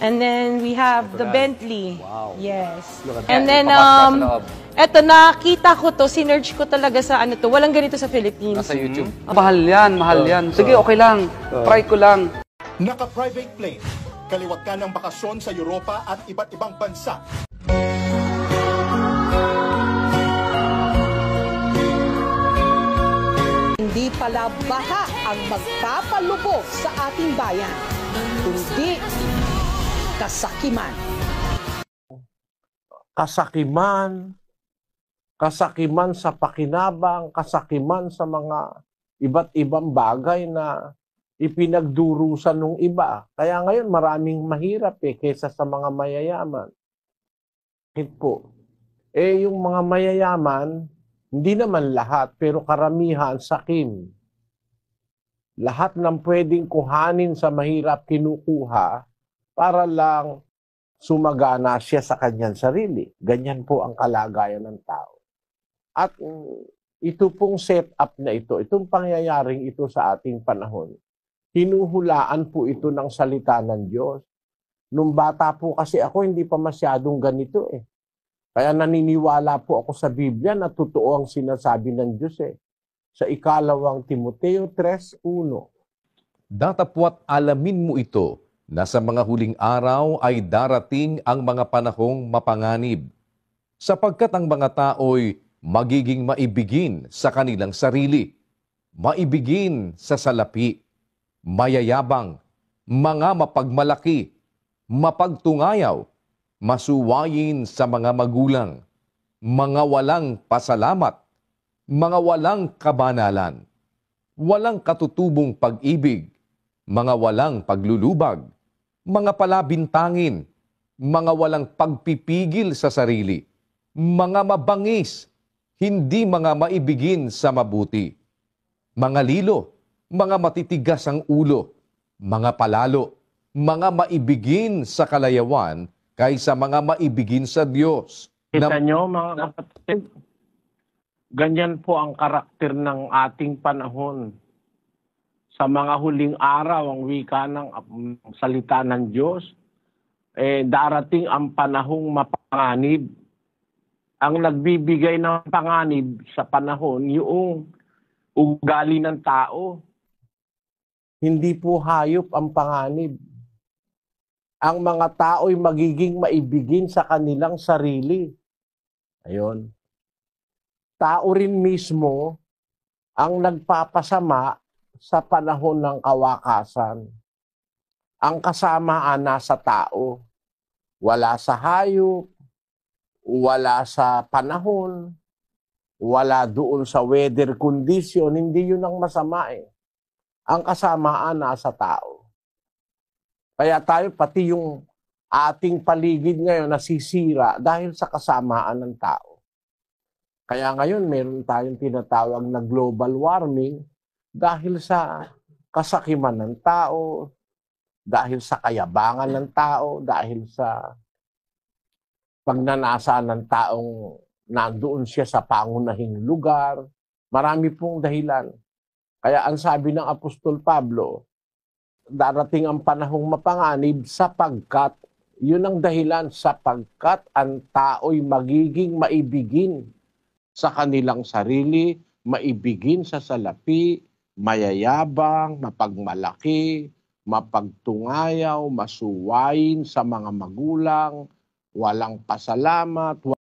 And then we have the Natural. Bentley. Wow. Yes. Look at And that. then, Papasok sa loob. eto, nakita ko to, sinerge ko talaga sa ano to. Walang ganito sa Philippines. Nasa YouTube. Mahal yan, mahal yan. Sige, okay lang. Try ko lang. Naka-private plane, kaliwat ka ng bakasyon sa Europa at iba't ibang bansa. Hindi pala baha ang magpapalubog sa ating bayan, kundi kasakiman. Kasakiman sa pakinabang, kasakiman sa mga iba't ibang bagay na ipinagdurusan ng iba. Kaya ngayon maraming mahirap kaysa sa mga mayayaman. Bakit po? Yung mga mayayaman, hindi naman lahat, pero karamihan sakim. Lahat ng pwedeng kuhanin sa mahirap kinukuha para lang sumagana siya sa kanyang sarili. Ganyan po ang kalagayan ng tao. At ito pong setup na ito, itong pangyayaring ito sa ating panahon, hinuhulaan po ito ng salita ng Diyos. Nung bata po kasi ako, hindi pa masyadong ganito eh. Kaya naniniwala po ako sa Biblia na totoo ang sinasabi ng Diyos eh. Sa 2 Timoteo 3:1. Datapwat alamin mo ito na sa mga huling araw ay darating ang mga panahong mapanganib, sapagkat ang mga tao'y magiging maibigin sa kanilang sarili, maibigin sa salapi, mayayabang, mga mapagmalaki, mapagtungayaw, masuwayin sa mga magulang, mga walang pasalamat, mga walang kabanalan, walang katutubong pag-ibig, mga walang paglulubag, mga palabintangin, mga walang pagpipigil sa sarili, mga mabangis, hindi mga maibigin sa mabuti, mga lilo, mga matitigas ang ulo, mga palalo, mga maibigin sa kalayawan, kaysa mga maibigin sa Diyos. Kita nyo mga kapatid, ganyan po ang karakter ng ating panahon. Sa mga huling araw, ang wika ng salita ng Diyos, darating ang panahong mapanganib. Ang nagbibigay ng panganib sa panahon, yung ugali ng tao. Hindi po hayop ang panganib. Ang mga tao'y magiging maibigin sa kanilang sarili. Ayun. Tao rin mismo ang nagpapasama sa panahon ng kawakasan. Ang kasamaan nasa tao. Wala sa hayop, wala sa panahon, wala doon sa weather condition. Hindi yun ang masama eh. Ang kasamaan nasa tao. Kaya tayo, pati yung ating paligid ngayon nasisira dahil sa kasamaan ng tao. Kaya ngayon, meron tayong tinatawag na global warming dahil sa kasakiman ng tao, dahil sa kayabangan ng tao, dahil sa pagnanasa ng taong nandoon siya sa pangunahing lugar. Marami pong dahilan. Kaya ang sabi ng Apostol Pablo, darating ang panahong mapanganib sapagkat, yun ang dahilan, sapagkat ang tao'y magiging maibigin sa kanilang sarili, maibigin sa salapi, mayayabang, mapagmalaki, mapagtungayaw, masuwayin sa mga magulang, walang pasalamat,